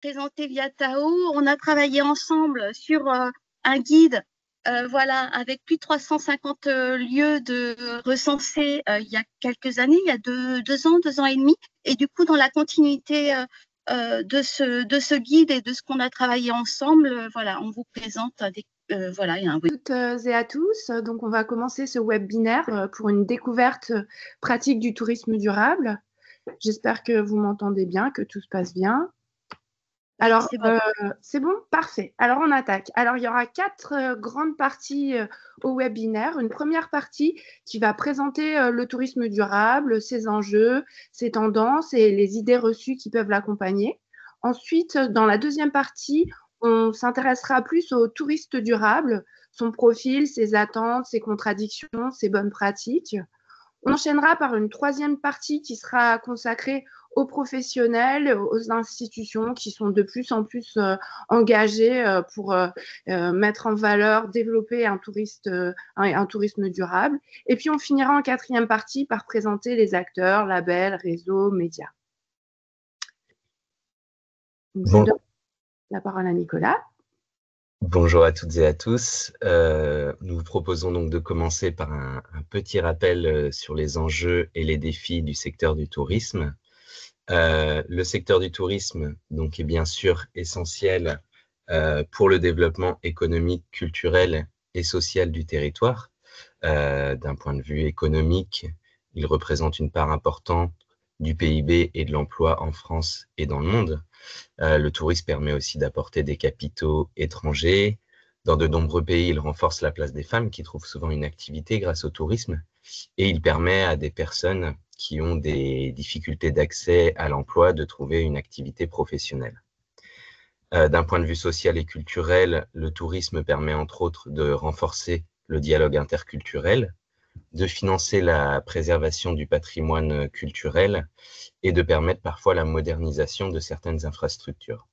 présenté via Tao. On a travaillé ensemble sur un guide, voilà, avec plus de 350 lieux recensés il y a quelques années, il y a 2 ans et demi. Et du coup, dans la continuité de ce guide et de ce qu'on a travaillé ensemble, voilà, on vous présente voilà, il y a un toutes et à tous. Donc, on va commencer ce webinaire pour une découverte pratique du tourisme durable. J'espère que vous m'entendez bien, que tout se passe bien. Alors, c'est bon? Parfait. Alors, on attaque. Alors, il y aura 4 grandes parties au webinaire. Une première partie qui va présenter le tourisme durable, ses enjeux, ses tendances et les idées reçues qui peuvent l'accompagner. Ensuite, dans la deuxième partie, on s'intéressera plus au touriste durable, son profil, ses attentes, ses contradictions, ses bonnes pratiques. On enchaînera par une troisième partie qui sera consacrée aux professionnels, aux institutions qui sont de plus en plus engagées pour mettre en valeur, développer un tourisme durable. Et puis, on finira en quatrième partie par présenter les acteurs, labels, réseaux, médias. Donc, je donne la parole à Nicolas. Bonjour à toutes et à tous. Nous vous proposons donc de commencer par un petit rappel sur les enjeux et les défis du secteur du tourisme. Le secteur du tourisme donc, est bien sûr essentiel pour le développement économique, culturel et social du territoire. D'un point de vue économique, il représente une part importante du PIB et de l'emploi en France et dans le monde. Le tourisme permet aussi d'apporter des capitaux étrangers. Dans de nombreux pays, il renforce la place des femmes qui trouvent souvent une activité grâce au tourisme et il permet à des personnes qui ont des difficultés d'accès à l'emploi de trouver une activité professionnelle. D'un point de vue social et culturel, le tourisme permet entre autres de renforcer le dialogue interculturel, de financer la préservation du patrimoine culturel et de permettre parfois la modernisation de certaines infrastructures.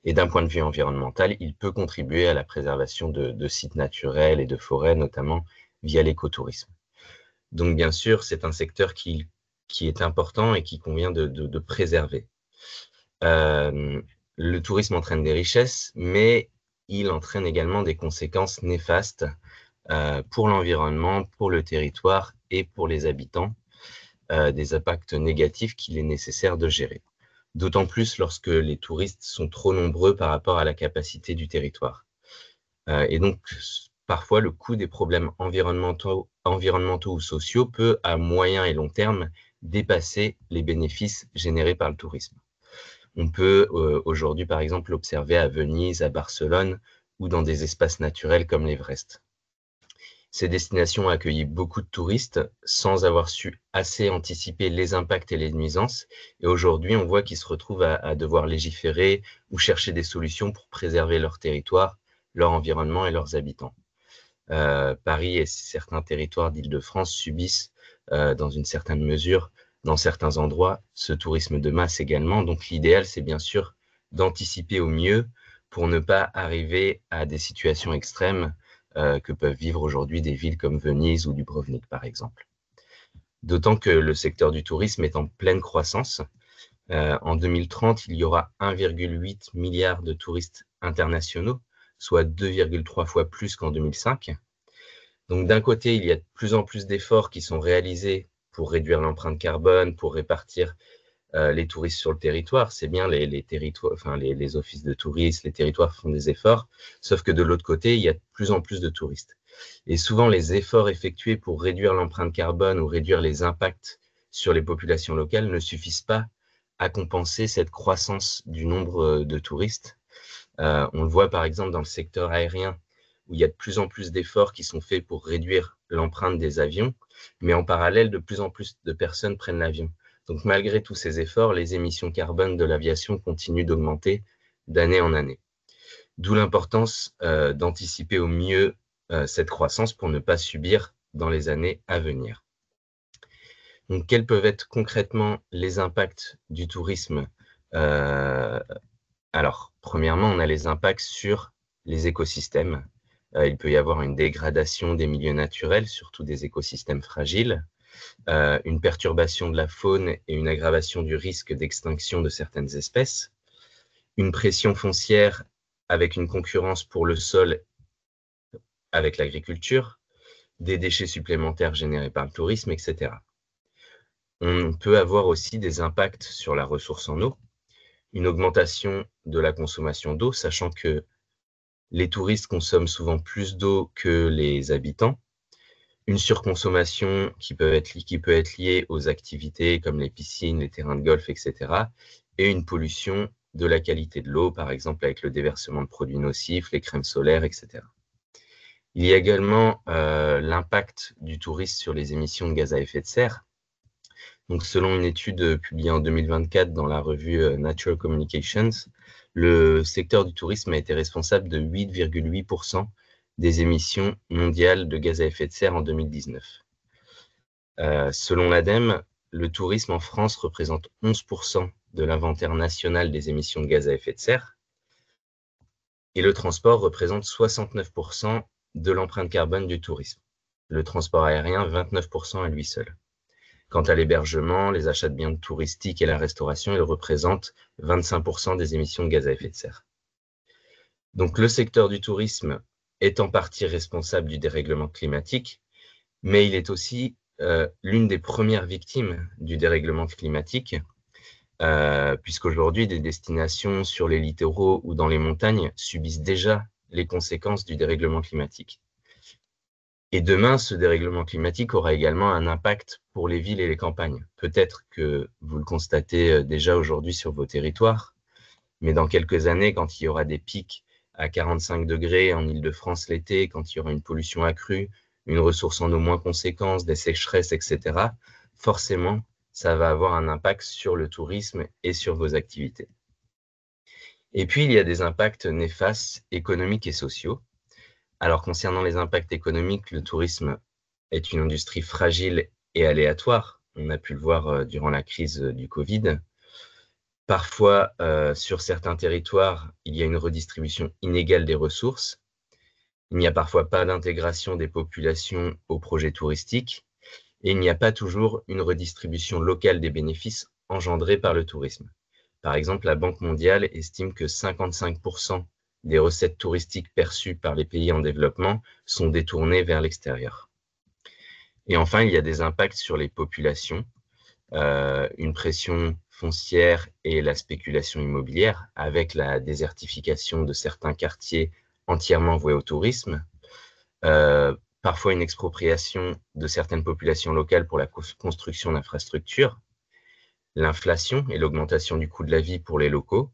Et d'un point de vue environnemental, il peut contribuer à la préservation de sites naturels et de forêts, notamment via l'écotourisme. Donc bien sûr, c'est un secteur qui est important et qui convient de préserver. Le tourisme entraîne des richesses, mais il entraîne également des conséquences néfastes pour l'environnement, pour le territoire et pour les habitants, des impacts négatifs qu'il est nécessaire de gérer. D'autant plus lorsque les touristes sont trop nombreux par rapport à la capacité du territoire. Et donc, parfois, le coût des problèmes environnementaux ou sociaux peut, à moyen et long terme, dépasser les bénéfices générés par le tourisme. On peut aujourd'hui, par exemple, l'observer à Venise, à Barcelone ou dans des espaces naturels comme l'Everest. Ces destinations ont accueilli beaucoup de touristes sans avoir su assez anticiper les impacts et les nuisances. Et aujourd'hui, on voit qu'ils se retrouvent à devoir légiférer ou chercher des solutions pour préserver leur territoire, leur environnement et leurs habitants. Paris et certains territoires d'Île-de-France subissent, dans une certaine mesure, dans certains endroits, ce tourisme de masse également. Donc l'idéal, c'est bien sûr d'anticiper au mieux pour ne pas arriver à des situations extrêmes que peuvent vivre aujourd'hui des villes comme Venise ou Dubrovnik, par exemple. D'autant que le secteur du tourisme est en pleine croissance. En 2030, il y aura 1,8 milliard de touristes internationaux, soit 2,3 fois plus qu'en 2005. Donc d'un côté, il y a de plus en plus d'efforts qui sont réalisés pour réduire l'empreinte carbone, pour répartir les touristes sur le territoire. C'est bien les offices de tourisme, les territoires font des efforts, sauf que de l'autre côté, il y a de plus en plus de touristes. Et souvent, les efforts effectués pour réduire l'empreinte carbone ou réduire les impacts sur les populations locales ne suffisent pas à compenser cette croissance du nombre de touristes. On le voit par exemple dans le secteur aérien, où il y a de plus en plus d'efforts qui sont faits pour réduire l'empreinte des avions, mais en parallèle, de plus en plus de personnes prennent l'avion. Donc malgré tous ces efforts, les émissions carbone de l'aviation continuent d'augmenter d'année en année. D'où l'importance d'anticiper au mieux cette croissance pour ne pas subir dans les années à venir. Donc quels peuvent être concrètement les impacts du tourisme? Alors, premièrement, on a les impacts sur les écosystèmes. Il peut y avoir une dégradation des milieux naturels, surtout des écosystèmes fragiles, une perturbation de la faune et une aggravation du risque d'extinction de certaines espèces, une pression foncière avec une concurrence pour le sol avec l'agriculture, des déchets supplémentaires générés par le tourisme, etc. On peut avoir aussi des impacts sur la ressource en eau, une augmentation de la consommation d'eau, sachant que les touristes consomment souvent plus d'eau que les habitants, une surconsommation qui peut être liée aux activités comme les piscines, les terrains de golf, etc., et une pollution de la qualité de l'eau, par exemple avec le déversement de produits nocifs, les crèmes solaires, etc. Il y a également l'impact du tourisme sur les émissions de gaz à effet de serre. Donc, selon une étude publiée en 2024 dans la revue Nature Communications, le secteur du tourisme a été responsable de 8,8% des émissions mondiales de gaz à effet de serre en 2019. Selon l'ADEME, le tourisme en France représente 11% de l'inventaire national des émissions de gaz à effet de serre et le transport représente 69% de l'empreinte carbone du tourisme. Le transport aérien, 29% à lui seul. Quant à l'hébergement, les achats de biens touristiques et la restauration, ils représentent 25% des émissions de gaz à effet de serre. Donc le secteur du tourisme est en partie responsable du dérèglement climatique, mais il est aussi l'une des premières victimes du dérèglement climatique, puisqu'aujourd'hui, des destinations sur les littoraux ou dans les montagnes subissent déjà les conséquences du dérèglement climatique. Et demain, ce dérèglement climatique aura également un impact pour les villes et les campagnes. Peut-être que vous le constatez déjà aujourd'hui sur vos territoires, mais dans quelques années, quand il y aura des pics à 45 degrés en Île-de-France l'été, quand il y aura une pollution accrue, une ressource en eau moins conséquente, des sécheresses, etc., forcément, ça va avoir un impact sur le tourisme et sur vos activités. Et puis, il y a des impacts néfastes économiques et sociaux. Alors, concernant les impacts économiques, le tourisme est une industrie fragile et aléatoire. On a pu le voir durant la crise du Covid. Parfois, sur certains territoires, il y a une redistribution inégale des ressources. Il n'y a parfois pas d'intégration des populations aux projets touristiques et il n'y a pas toujours une redistribution locale des bénéfices engendrés par le tourisme. Par exemple, la Banque mondiale estime que 55% des recettes touristiques perçues par les pays en développement sont détournées vers l'extérieur. Et enfin, il y a des impacts sur les populations, une pression foncière et la spéculation immobilière avec la désertification de certains quartiers entièrement voués au tourisme, parfois une expropriation de certaines populations locales pour la construction d'infrastructures, l'inflation et l'augmentation du coût de la vie pour les locaux,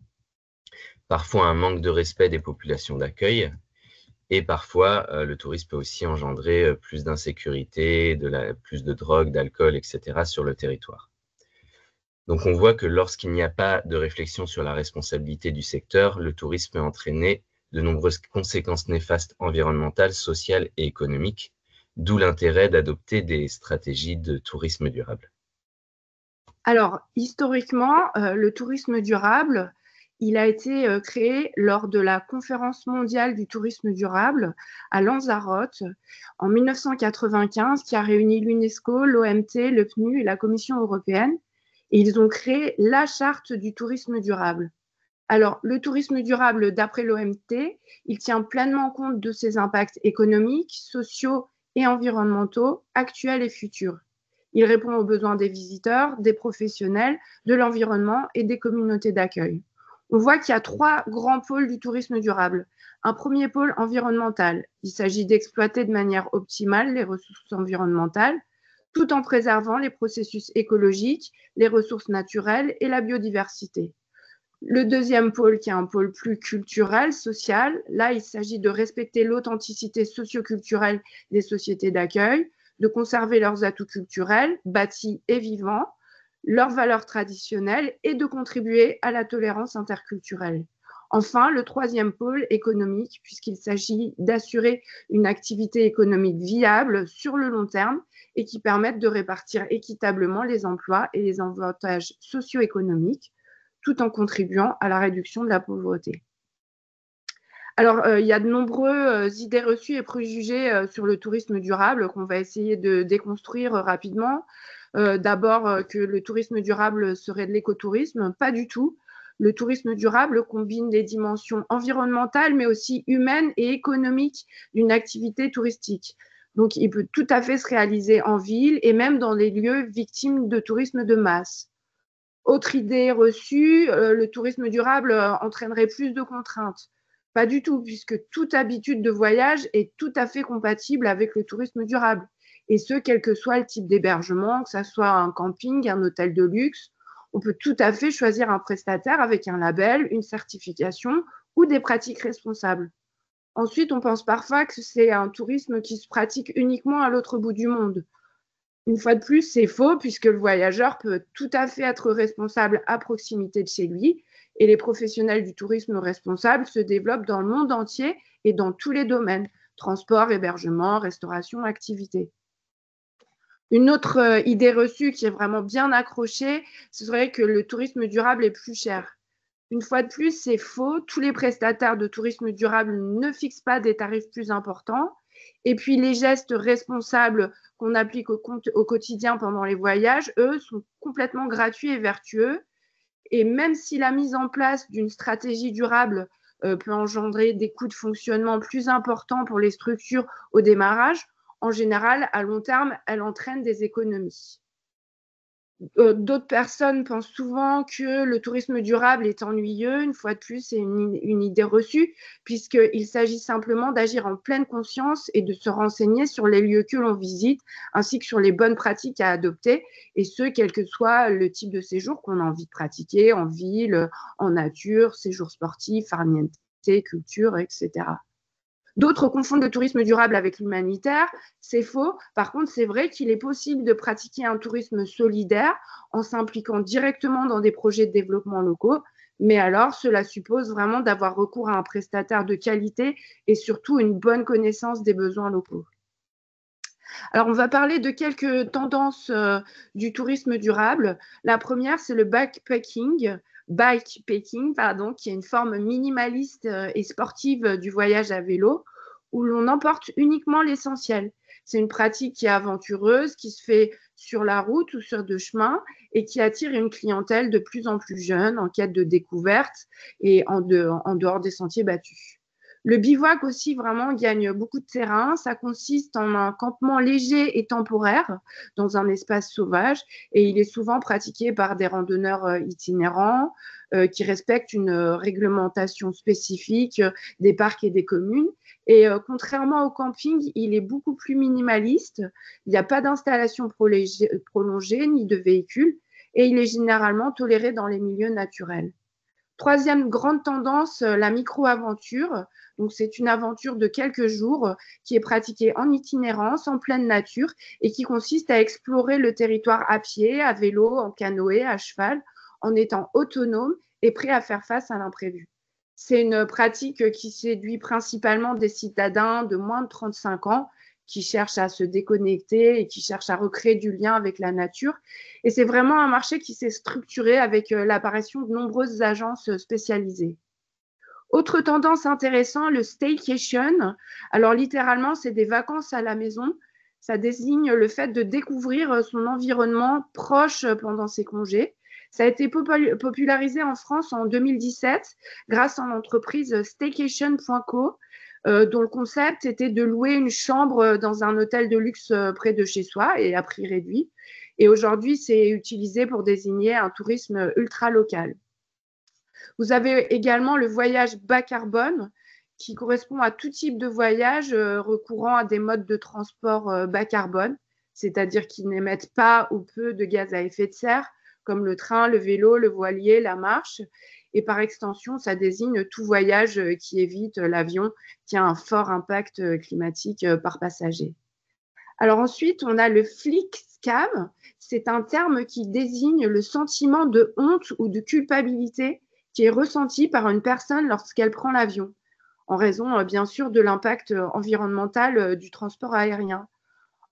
parfois un manque de respect des populations d'accueil, et parfois le tourisme peut aussi engendrer plus d'insécurité, plus de drogue, d'alcool, etc. sur le territoire. Donc on voit que lorsqu'il n'y a pas de réflexion sur la responsabilité du secteur, le tourisme peut entraîner de nombreuses conséquences néfastes environnementales, sociales et économiques, d'où l'intérêt d'adopter des stratégies de tourisme durable. Alors, historiquement, le tourisme durable, il a été créé lors de la Conférence mondiale du tourisme durable à Lanzarote en 1995, qui a réuni l'UNESCO, l'OMT, le PNU et la Commission européenne. Et ils ont créé la charte du tourisme durable. Alors, le tourisme durable, d'après l'OMT, il tient pleinement compte de ses impacts économiques, sociaux et environnementaux actuels et futurs. Il répond aux besoins des visiteurs, des professionnels, de l'environnement et des communautés d'accueil. On voit qu'il y a 3 grands pôles du tourisme durable. Un premier pôle environnemental. Il s'agit d'exploiter de manière optimale les ressources environnementales, tout en préservant les processus écologiques, les ressources naturelles et la biodiversité. Le deuxième pôle, qui est un pôle plus culturel, social, là, il s'agit de respecter l'authenticité socio-culturelle des sociétés d'accueil, de conserver leurs atouts culturels, bâtis et vivants, leurs valeurs traditionnelles et de contribuer à la tolérance interculturelle. Enfin, le troisième pôle économique, puisqu'il s'agit d'assurer une activité économique viable sur le long terme et qui permette de répartir équitablement les emplois et les avantages socio-économiques, tout en contribuant à la réduction de la pauvreté. Alors, il y a de nombreuses idées reçues et préjugés sur le tourisme durable qu'on va essayer de déconstruire rapidement. D'abord, que le tourisme durable serait de l'écotourisme, pas du tout. Le tourisme durable combine les dimensions environnementales, mais aussi humaines et économiques d'une activité touristique. Donc, il peut tout à fait se réaliser en ville et même dans les lieux victimes de tourisme de masse. Autre idée reçue, le tourisme durable entraînerait plus de contraintes. Pas du tout, puisque toute habitude de voyage est tout à fait compatible avec le tourisme durable. Et ce, quel que soit le type d'hébergement, que ce soit un camping, un hôtel de luxe, on peut tout à fait choisir un prestataire avec un label, une certification ou des pratiques responsables. Ensuite, on pense parfois que c'est un tourisme qui se pratique uniquement à l'autre bout du monde. Une fois de plus, c'est faux puisque le voyageur peut tout à fait être responsable à proximité de chez lui et les professionnels du tourisme responsable se développent dans le monde entier et dans tous les domaines, transport, hébergement, restauration, activités. Une autre idée reçue qui est vraiment bien accrochée, ce serait que le tourisme durable est plus cher. Une fois de plus, c'est faux. Tous les prestataires de tourisme durable ne fixent pas des tarifs plus importants. Et puis, les gestes responsables qu'on applique au quotidien pendant les voyages, eux, sont complètement gratuits et vertueux. Et même si la mise en place d'une stratégie durable peut engendrer des coûts de fonctionnement plus importants pour les structures au démarrage, en général, à long terme, elle entraîne des économies. D'autres personnes pensent souvent que le tourisme durable est ennuyeux. Une fois de plus, c'est une idée reçue, puisqu'il s'agit simplement d'agir en pleine conscience et de se renseigner sur les lieux que l'on visite, ainsi que sur les bonnes pratiques à adopter, et ce, quel que soit le type de séjour qu'on a envie de pratiquer, en ville, en nature, séjour sportif, farniente, culture, etc. D'autres confondent le tourisme durable avec l'humanitaire. C'est faux. Par contre, c'est vrai qu'il est possible de pratiquer un tourisme solidaire en s'impliquant directement dans des projets de développement locaux. Mais alors, cela suppose vraiment d'avoir recours à un prestataire de qualité et surtout une bonne connaissance des besoins locaux. Alors, on va parler de quelques tendances du tourisme durable. La première, c'est le bikepacking, qui est une forme minimaliste et sportive du voyage à vélo, où l'on emporte uniquement l'essentiel. C'est une pratique qui est aventureuse, qui se fait sur la route ou sur de chemin et qui attire une clientèle de plus en plus jeune en quête de découverte et en dehors des sentiers battus. Le bivouac aussi vraiment gagne beaucoup de terrain. Ça consiste en un campement léger et temporaire dans un espace sauvage et il est souvent pratiqué par des randonneurs itinérants qui respectent une réglementation spécifique des parcs et des communes. Et contrairement au camping, il est beaucoup plus minimaliste. Il n'y a pas d'installation prolongée ni de véhicules et il est généralement toléré dans les milieux naturels. Troisième grande tendance, la micro-aventure. Donc, c'est une aventure de quelques jours qui est pratiquée en itinérance, en pleine nature et qui consiste à explorer le territoire à pied, à vélo, en canoë, à cheval, en étant autonome et prêt à faire face à l'imprévu. C'est une pratique qui séduit principalement des citadins de moins de 35 ans qui cherchent à se déconnecter et qui cherchent à recréer du lien avec la nature. Et c'est vraiment un marché qui s'est structuré avec l'apparition de nombreuses agences spécialisées. Autre tendance intéressante, le staycation. Alors littéralement, c'est des vacances à la maison. Ça désigne le fait de découvrir son environnement proche pendant ses congés. Ça a été popularisé en France en 2017 grâce à l'entreprise staycation.co, dont le concept était de louer une chambre dans un hôtel de luxe près de chez soi et à prix réduit. Et aujourd'hui, c'est utilisé pour désigner un tourisme ultra local. Vous avez également le voyage bas carbone qui correspond à tout type de voyage recourant à des modes de transport bas carbone, c'est-à-dire qui n'émettent pas ou peu de gaz à effet de serre, comme le train, le vélo, le voilier, la marche. Et par extension, ça désigne tout voyage qui évite l'avion, qui a un fort impact climatique par passager. Alors ensuite, on a le flixcam. C'est un terme qui désigne le sentiment de honte ou de culpabilité qui est ressenti par une personne lorsqu'elle prend l'avion, en raison, bien sûr, de l'impact environnemental du transport aérien.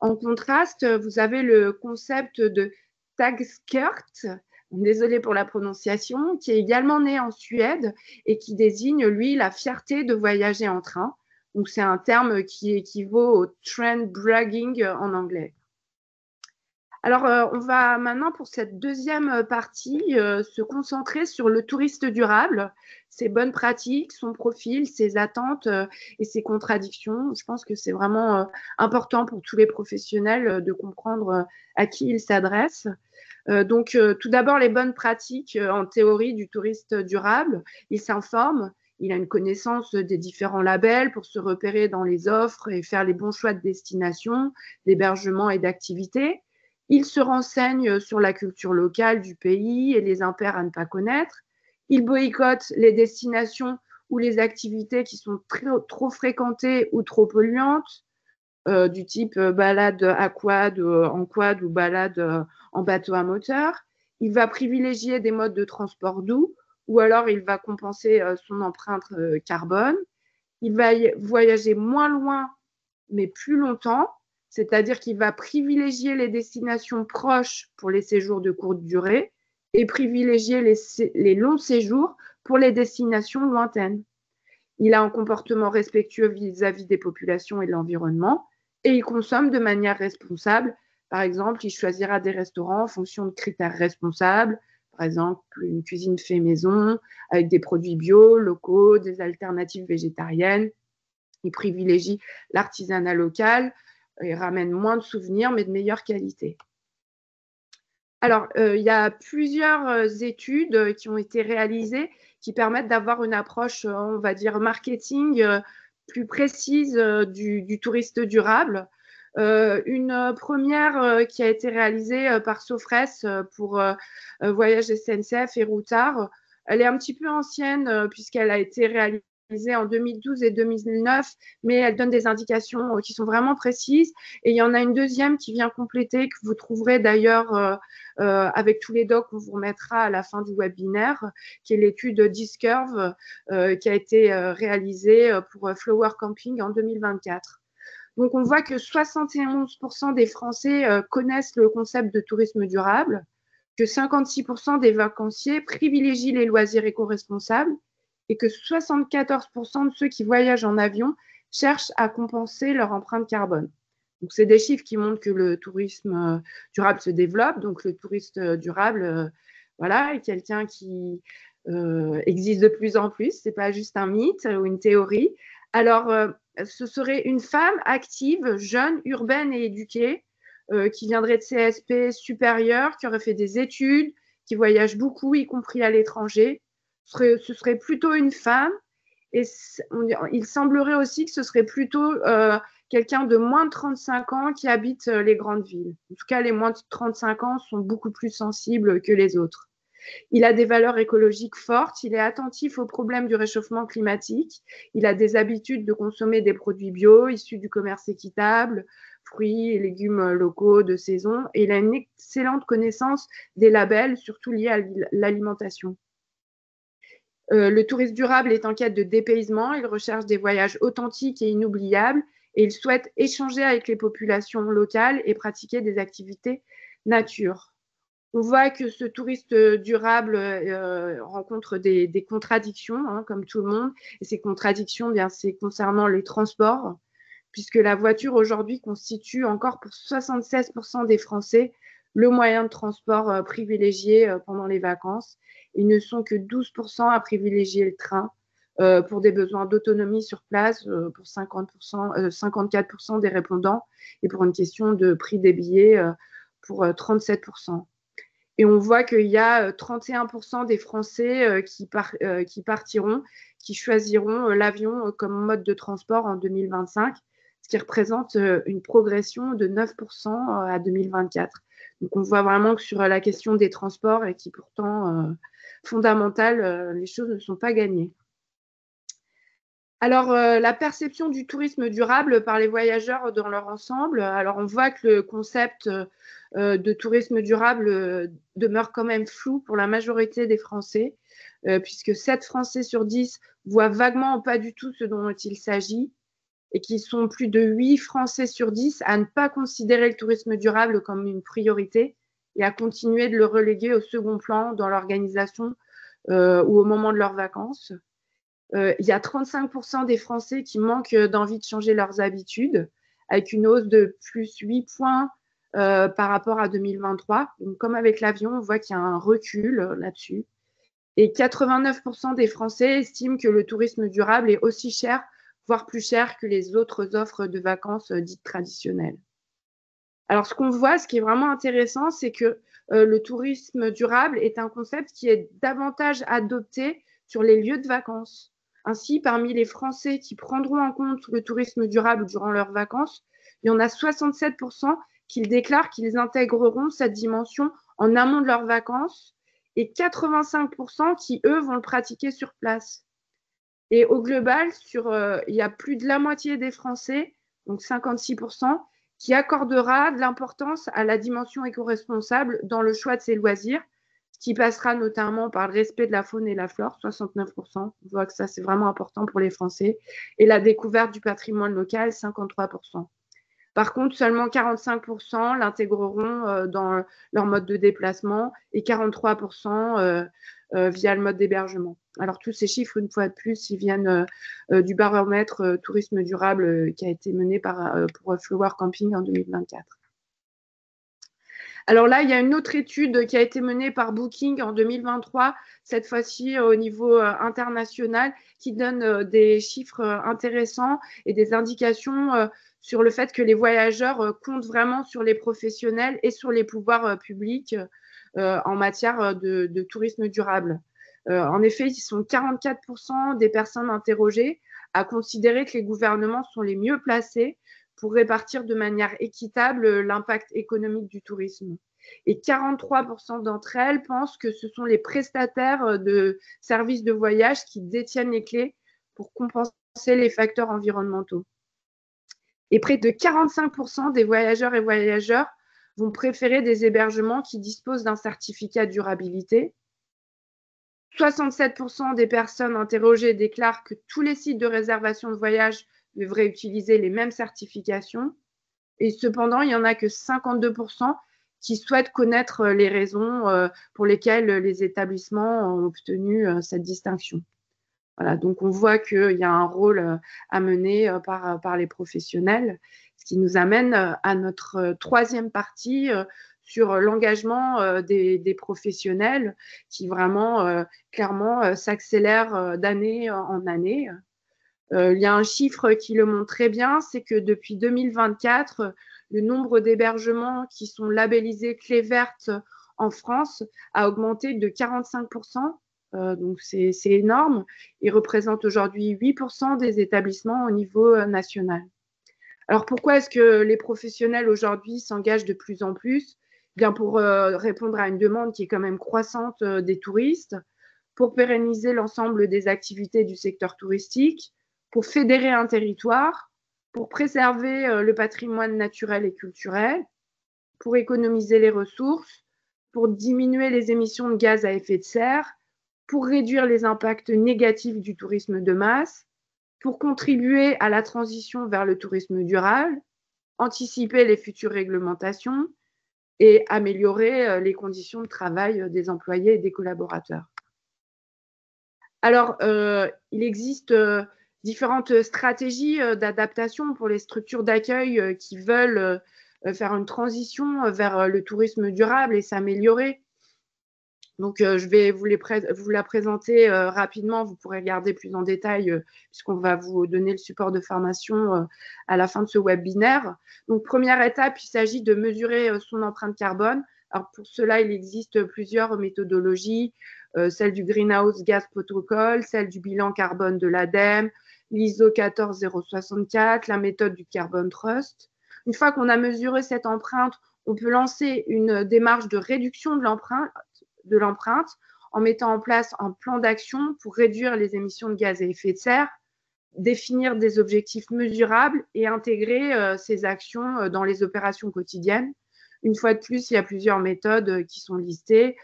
En contraste, vous avez le concept de tagskirt, désolée pour la prononciation, qui est également né en Suède et qui désigne, lui, la fierté de voyager en train. Donc, c'est un terme qui équivaut au trend bragging en anglais. Alors, on va maintenant, pour cette deuxième partie, se concentrer sur le touriste durable, ses bonnes pratiques, son profil, ses attentes et ses contradictions. Je pense que c'est vraiment important pour tous les professionnels de comprendre à qui ils s'adressent. Donc, tout d'abord, les bonnes pratiques en théorie du touriste durable. Il s'informe, il a une connaissance des différents labels pour se repérer dans les offres et faire les bons choix de destination, d'hébergement et d'activités. Il se renseigne sur la culture locale du pays et les impairs à ne pas connaître. Il boycotte les destinations ou les activités qui sont trop fréquentées ou trop polluantes, du type balade à quad, en quad ou balade en bateau à moteur. Il va privilégier des modes de transport doux ou alors il va compenser son empreinte carbone. Il va voyager moins loin mais plus longtemps, c'est-à-dire qu'il va privilégier les destinations proches pour les séjours de courte durée et privilégier les longs séjours pour les destinations lointaines. Il a un comportement respectueux vis-à-vis des populations et de l'environnement et il consomme de manière responsable. Par exemple, il choisira des restaurants en fonction de critères responsables, par exemple une cuisine fait maison avec des produits bio, locaux, des alternatives végétariennes. Il privilégie l'artisanat local et ramène moins de souvenirs, mais de meilleure qualité. Alors, il y a plusieurs études qui ont été réalisées qui permettent d'avoir une approche, on va dire, marketing plus précise du touriste durable. Une première qui a été réalisée par Sofres pour Voyage SNCF et Routard. Elle est un petit peu ancienne puisqu'elle a été réalisée en 2012 et 2009, mais elle donne des indications qui sont vraiment précises. Et il y en a une deuxième qui vient compléter, que vous trouverez d'ailleurs avec tous les docs qu'on vous remettra à la fin du webinaire, qui est l'étude Discurve qui a été réalisée pour Flower Camping en 2024. Donc, on voit que 71% des Français connaissent le concept de tourisme durable, que 56% des vacanciers privilégient les loisirs éco-responsables et que 74% de ceux qui voyagent en avion cherchent à compenser leur empreinte carbone. Donc, c'est des chiffres qui montrent que le tourisme durable se développe. Donc, le touriste durable, voilà, est quelqu'un qui existe de plus en plus. Ce n'est pas juste un mythe ou une théorie. Alors, ce serait une femme active, jeune, urbaine et éduquée, qui viendrait de CSP supérieur, qui aurait fait des études, qui voyage beaucoup, y compris à l'étranger. Ce serait plutôt une femme. Et il semblerait aussi que ce serait plutôt quelqu'un de moins de 35 ans qui habite les grandes villes. En tout cas, les moins de 35 ans sont beaucoup plus sensibles que les autres. Il a des valeurs écologiques fortes, il est attentif aux problèmes du réchauffement climatique, il a des habitudes de consommer des produits bio issus du commerce équitable, fruits et légumes locaux de saison, et il a une excellente connaissance des labels, surtout liés à l'alimentation. Le tourisme durable est en quête de dépaysement, il recherche des voyages authentiques et inoubliables, et il souhaite échanger avec les populations locales et pratiquer des activités nature. On voit que ce touriste durable rencontre des contradictions, hein, comme tout le monde. Et ces contradictions, bien, c'est concernant les transports, puisque la voiture aujourd'hui constitue encore pour 76% des Français le moyen de transport privilégié pendant les vacances. Ils ne sont que 12% à privilégier le train pour des besoins d'autonomie sur place pour 54% des répondants et pour une question de prix des billets pour 37%. Et on voit qu'il y a 31% des Français qui partiront, qui choisiront l'avion comme mode de transport en 2025, ce qui représente une progression de 9% à 2024. Donc on voit vraiment que sur la question des transports, et qui est pourtant fondamentale, les choses ne sont pas gagnées. Alors, la perception du tourisme durable par les voyageurs dans leur ensemble. Alors, on voit que le concept de tourisme durable demeure quand même flou pour la majorité des Français, puisque 7 Français sur 10 voient vaguement pas du tout ce dont il s'agit, et qu'ils sont plus de 8 Français sur 10 à ne pas considérer le tourisme durable comme une priorité et à continuer de le reléguer au second plan dans l'organisation ou au moment de leurs vacances. Il y a 35% des Français qui manquent d'envie de changer leurs habitudes, avec une hausse de plus 8 points par rapport à 2023. Donc, comme avec l'avion, on voit qu'il y a un recul là-dessus. Et 89% des Français estiment que le tourisme durable est aussi cher, voire plus cher que les autres offres de vacances dites traditionnelles. Alors, ce qu'on voit, ce qui est vraiment intéressant, c'est que le tourisme durable est un concept qui est davantage adopté sur les lieux de vacances. Ainsi, parmi les Français qui prendront en compte le tourisme durable durant leurs vacances, il y en a 67% qui déclarent qu'ils intégreront cette dimension en amont de leurs vacances et 85% qui, eux, vont le pratiquer sur place. Et au global, il y a plus de la moitié des Français, donc 56%, qui accordera de l'importance à la dimension éco-responsable dans le choix de ses loisirs, ce qui passera notamment par le respect de la faune et la flore, 69%. On voit que ça, c'est vraiment important pour les Français. Et la découverte du patrimoine local, 53%. Par contre, seulement 45% l'intégreront dans leur mode de déplacement et 43% via le mode d'hébergement. Alors, tous ces chiffres, une fois de plus, ils viennent du baromètre tourisme durable qui a été mené pour Flower Camping en 2024. Alors là, il y a une autre étude qui a été menée par Booking en 2023, cette fois-ci au niveau international, qui donne des chiffres intéressants et des indications sur le fait que les voyageurs comptent vraiment sur les professionnels et sur les pouvoirs publics en matière de tourisme durable. En effet, ils sont 44% des personnes interrogées à considérer que les gouvernements sont les mieux placés pour répartir de manière équitable l'impact économique du tourisme. Et 43% d'entre elles pensent que ce sont les prestataires de services de voyage qui détiennent les clés pour compenser les facteurs environnementaux. Et près de 45% des voyageurs et voyageurs vont préférer des hébergements qui disposent d'un certificat de durabilité. 67% des personnes interrogées déclarent que tous les sites de réservation de voyage devraient utiliser les mêmes certifications. Et cependant, il n'y en a que 52% qui souhaitent connaître les raisons pour lesquelles les établissements ont obtenu cette distinction. Voilà, donc on voit qu'il y a un rôle à mener par les professionnels, ce qui nous amène à notre troisième partie sur l'engagement des professionnels qui vraiment clairement s'accélère d'année en année. Il y a un chiffre qui le montre très bien, c'est que depuis 2024, le nombre d'hébergements qui sont labellisés clé verte en France a augmenté de 45%. Donc, c'est énorme. Il représente aujourd'hui 8% des établissements au niveau national. Alors, pourquoi est-ce que les professionnels aujourd'hui s'engagent de plus en plus? Bien, pour répondre à une demande qui est quand même croissante des touristes, pour pérenniser l'ensemble des activités du secteur touristique, pour fédérer un territoire, pour préserver le patrimoine naturel et culturel, pour économiser les ressources, pour diminuer les émissions de gaz à effet de serre, pour réduire les impacts négatifs du tourisme de masse, pour contribuer à la transition vers le tourisme durable, anticiper les futures réglementations et améliorer les conditions de travail des employés et des collaborateurs. Alors, il existe différentes stratégies d'adaptation pour les structures d'accueil qui veulent faire une transition vers le tourisme durable et s'améliorer. Donc, je vais vous la présenter rapidement. Vous pourrez regarder plus en détail puisqu'on va vous donner le support de formation à la fin de ce webinaire. Donc, première étape, il s'agit de mesurer son empreinte carbone. Alors, pour cela, il existe plusieurs méthodologies, celle du Greenhouse Gas Protocol, celle du bilan carbone de l'ADEME, l'ISO 14064, la méthode du Carbon Trust. Une fois qu'on a mesuré cette empreinte, on peut lancer une démarche de réduction de l'empreinte en mettant en place un plan d'action pour réduire les émissions de gaz à effet de serre, définir des objectifs mesurables et intégrer ces actions dans les opérations quotidiennes. Une fois de plus, il y a plusieurs méthodes qui sont listées,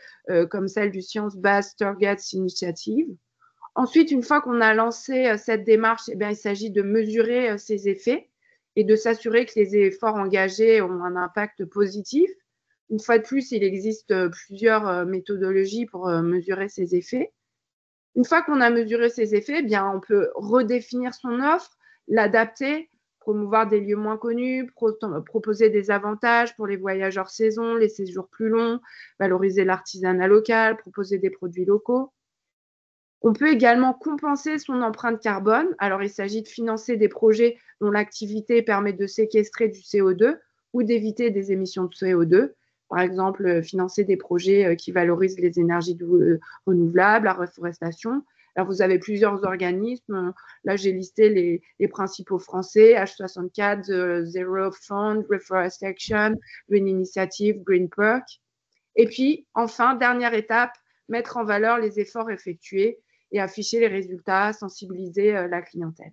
comme celle du Science Based Targets Initiative. Ensuite, une fois qu'on a lancé cette démarche, eh bien, il s'agit de mesurer ses effets et de s'assurer que les efforts engagés ont un impact positif. Une fois de plus, il existe plusieurs méthodologies pour mesurer ces effets. Une fois qu'on a mesuré ces effets, eh bien, on peut redéfinir son offre, l'adapter, promouvoir des lieux moins connus, proposer des avantages pour les voyages hors saison, les séjours plus longs, valoriser l'artisanat local, proposer des produits locaux. On peut également compenser son empreinte carbone. Alors, il s'agit de financer des projets dont l'activité permet de séquestrer du CO2 ou d'éviter des émissions de CO2. Par exemple, financer des projets qui valorisent les énergies renouvelables, la reforestation. Alors, vous avez plusieurs organismes. Là, j'ai listé les principaux français, H64, Zero Fund, Reforestation, Green Initiative, Green Perk. Et puis, enfin, dernière étape, mettre en valeur les efforts effectués et afficher les résultats, sensibiliser la clientèle.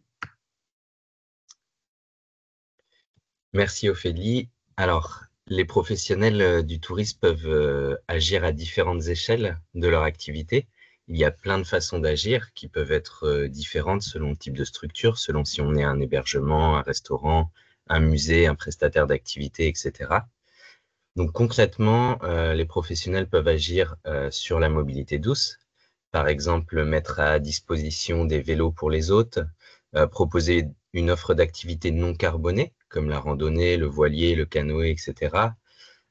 Merci Ophélie. Alors, les professionnels du tourisme peuvent agir à différentes échelles de leur activité. Il y a plein de façons d'agir qui peuvent être différentes selon le type de structure, selon si on est un hébergement, un restaurant, un musée, un prestataire d'activité, etc. Donc concrètement, les professionnels peuvent agir sur la mobilité douce, par exemple mettre à disposition des vélos pour les hôtes, proposer une offre d'activités non carbonées, comme la randonnée, le voilier, le canoë, etc.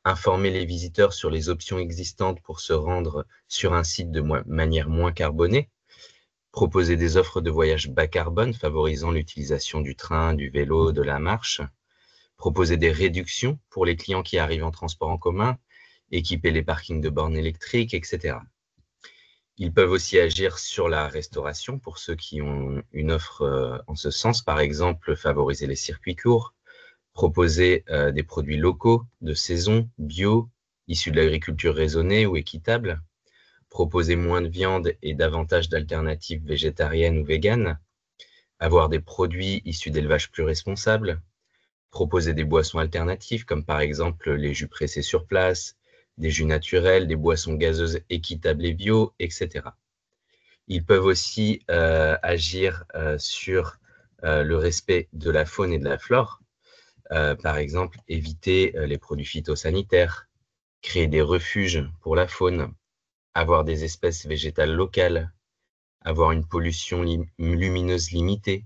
Informer les visiteurs sur les options existantes pour se rendre sur un site de manière moins carbonée, proposer des offres de voyage bas carbone favorisant l'utilisation du train, du vélo, de la marche, proposer des réductions pour les clients qui arrivent en transport en commun, équiper les parkings de bornes électriques, etc. Ils peuvent aussi agir sur la restauration pour ceux qui ont une offre en ce sens, par exemple favoriser les circuits courts, proposer des produits locaux, de saison, bio, issus de l'agriculture raisonnée ou équitable, proposer moins de viande et davantage d'alternatives végétariennes ou véganes, avoir des produits issus d'élevage plus responsables, proposer des boissons alternatives comme par exemple les jus pressés sur place, des jus naturels, des boissons gazeuses équitables et bio, etc. Ils peuvent aussi agir sur le respect de la faune et de la flore. Par exemple, éviter les produits phytosanitaires, créer des refuges pour la faune, avoir des espèces végétales locales, avoir une pollution lumineuse limitée,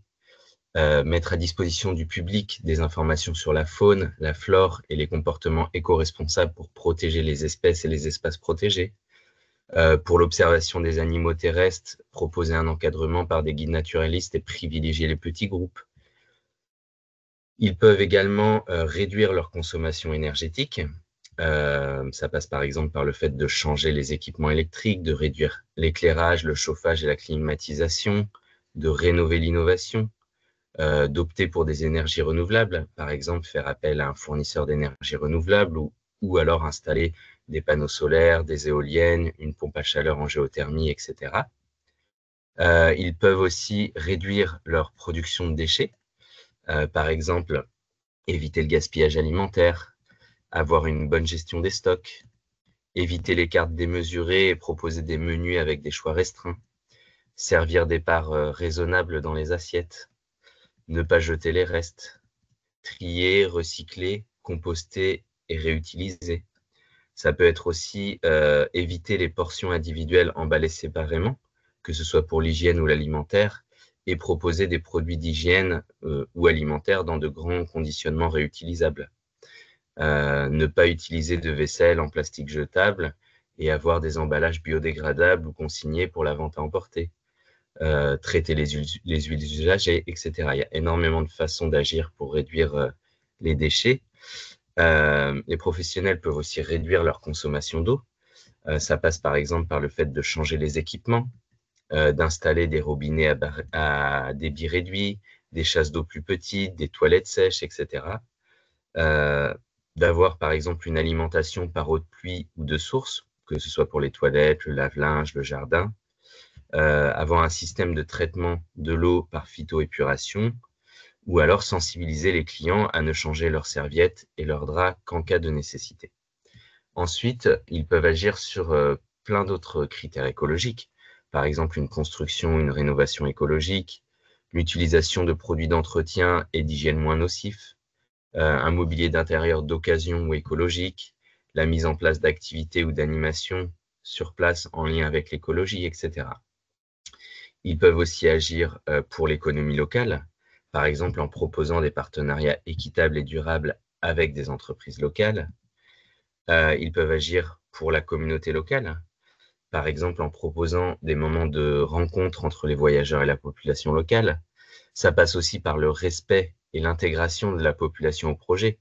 mettre à disposition du public des informations sur la faune, la flore et les comportements éco-responsables pour protéger les espèces et les espaces protégés. Pour l'observation des animaux terrestres, proposer un encadrement par des guides naturalistes et privilégier les petits groupes. Ils peuvent également réduire leur consommation énergétique. Ça passe par exemple par le fait de changer les équipements électriques, de réduire l'éclairage, le chauffage et la climatisation, de rénover l'innovation, d'opter pour des énergies renouvelables, par exemple faire appel à un fournisseur d'énergie renouvelable ou alors installer des panneaux solaires, des éoliennes, une pompe à chaleur en géothermie, etc. Ils peuvent aussi réduire leur production de déchets, par exemple éviter le gaspillage alimentaire, avoir une bonne gestion des stocks, éviter les cartes démesurées et proposer des menus avec des choix restreints, servir des parts raisonnables dans les assiettes, ne pas jeter les restes, trier, recycler, composter et réutiliser. Ça peut être aussi éviter les portions individuelles emballées séparément, que ce soit pour l'hygiène ou l'alimentaire, et proposer des produits d'hygiène ou alimentaires dans de grands conditionnements réutilisables. Ne pas utiliser de vaisselle en plastique jetable et avoir des emballages biodégradables ou consignés pour la vente à emporter. Traiter les huiles usagées, etc. Il y a énormément de façons d'agir pour réduire les déchets. Les professionnels peuvent aussi réduire leur consommation d'eau. Ça passe par exemple par le fait de changer les équipements, d'installer des robinets à débit réduit, des chasses d'eau plus petites, des toilettes sèches, etc. D'avoir par exemple une alimentation par eau de pluie ou de source, que ce soit pour les toilettes, le lave-linge, le jardin. Avoir un système de traitement de l'eau par phytoépuration, ou alors sensibiliser les clients à ne changer leurs serviettes et leurs draps qu'en cas de nécessité. Ensuite, ils peuvent agir sur plein d'autres critères écologiques, par exemple une construction, une rénovation écologique, l'utilisation de produits d'entretien et d'hygiène moins nocifs, un mobilier d'intérieur d'occasion ou écologique, la mise en place d'activités ou d'animations sur place en lien avec l'écologie, etc. Ils peuvent aussi agir pour l'économie locale, par exemple en proposant des partenariats équitables et durables avec des entreprises locales. Ils peuvent agir pour la communauté locale, par exemple en proposant des moments de rencontre entre les voyageurs et la population locale. Ça passe aussi par le respect et l'intégration de la population au projet.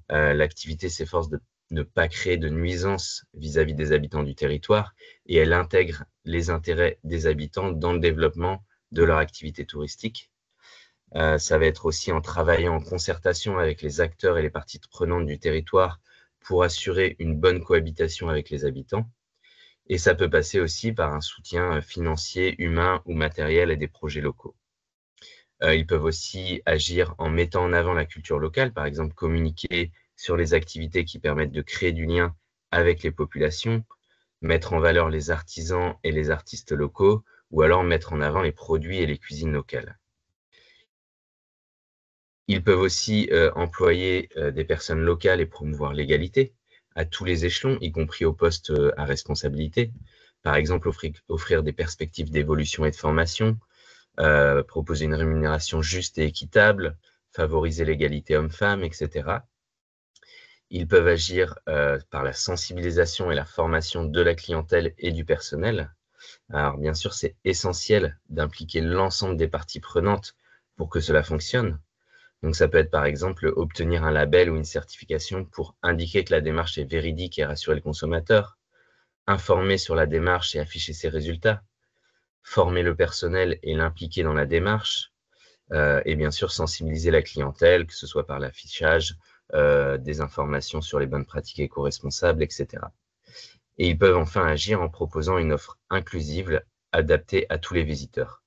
L'activité s'efforce de ne pas créer de nuisances vis-à-vis des habitants du territoire et elle intègre les intérêts des habitants dans le développement de leur activité touristique. Ça va être aussi en travaillant en concertation avec les acteurs et les parties prenantes du territoire pour assurer une bonne cohabitation avec les habitants. Et ça peut passer aussi par un soutien financier, humain ou matériel à des projets locaux. Ils peuvent aussi agir en mettant en avant la culture locale, par exemple communiquer sur les activités qui permettent de créer du lien avec les populations, mettre en valeur les artisans et les artistes locaux, ou alors mettre en avant les produits et les cuisines locales. Ils peuvent aussi employer des personnes locales et promouvoir l'égalité à tous les échelons, y compris aux postes à responsabilité. Par exemple, offrir des perspectives d'évolution et de formation, proposer une rémunération juste et équitable, favoriser l'égalité homme-femme, etc. Ils peuvent agir par la sensibilisation et la formation de la clientèle et du personnel. Alors bien sûr, c'est essentiel d'impliquer l'ensemble des parties prenantes pour que cela fonctionne. Donc ça peut être par exemple obtenir un label ou une certification pour indiquer que la démarche est véridique et rassurer le consommateur, informer sur la démarche et afficher ses résultats, former le personnel et l'impliquer dans la démarche, et bien sûr sensibiliser la clientèle, que ce soit par l'affichage, des informations sur les bonnes pratiques éco-responsables, etc. Et ils peuvent enfin agir en proposant une offre inclusive adaptée à tous les visiteurs,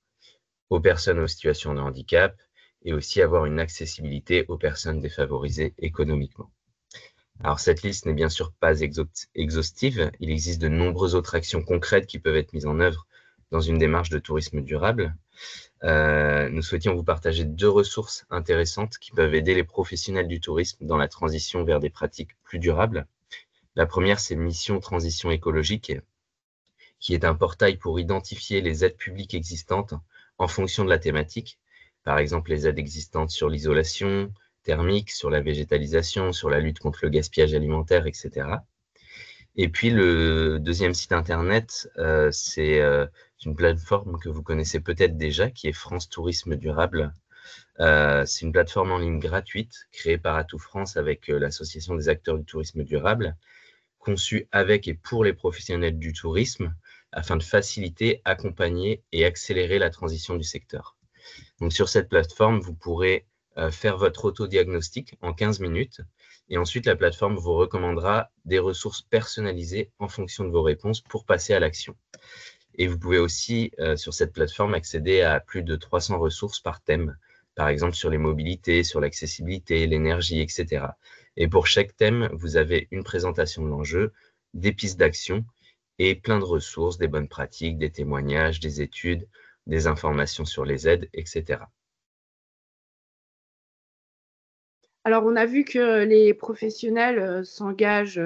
aux personnes aux situations de handicap, et aussi avoir une accessibilité aux personnes défavorisées économiquement. Alors cette liste n'est bien sûr pas exhaustive, il existe de nombreuses autres actions concrètes qui peuvent être mises en œuvre dans une démarche de tourisme durable. Nous souhaitions vous partager 2 ressources intéressantes qui peuvent aider les professionnels du tourisme dans la transition vers des pratiques plus durables. La première, c'est Mission Transition écologique, qui est un portail pour identifier les aides publiques existantes en fonction de la thématique. Par exemple, les aides existantes sur l'isolation thermique, sur la végétalisation, sur la lutte contre le gaspillage alimentaire, etc. Et puis, le deuxième site internet, c'est une plateforme que vous connaissez peut-être déjà, qui est France Tourisme Durable. C'est une plateforme en ligne gratuite, créée par Atout France avec l'Association des acteurs du tourisme durable, conçue avec et pour les professionnels du tourisme, afin de faciliter, accompagner et accélérer la transition du secteur. Donc sur cette plateforme, vous pourrez faire votre autodiagnostic en 15 minutes et ensuite la plateforme vous recommandera des ressources personnalisées en fonction de vos réponses pour passer à l'action. Et vous pouvez aussi sur cette plateforme accéder à plus de 300 ressources par thème, par exemple sur les mobilités, sur l'accessibilité, l'énergie, etc. Et pour chaque thème, vous avez une présentation de l'enjeu, des pistes d'action et plein de ressources, des bonnes pratiques, des témoignages, des études, des informations sur les aides, etc. Alors, on a vu que les professionnels s'engagent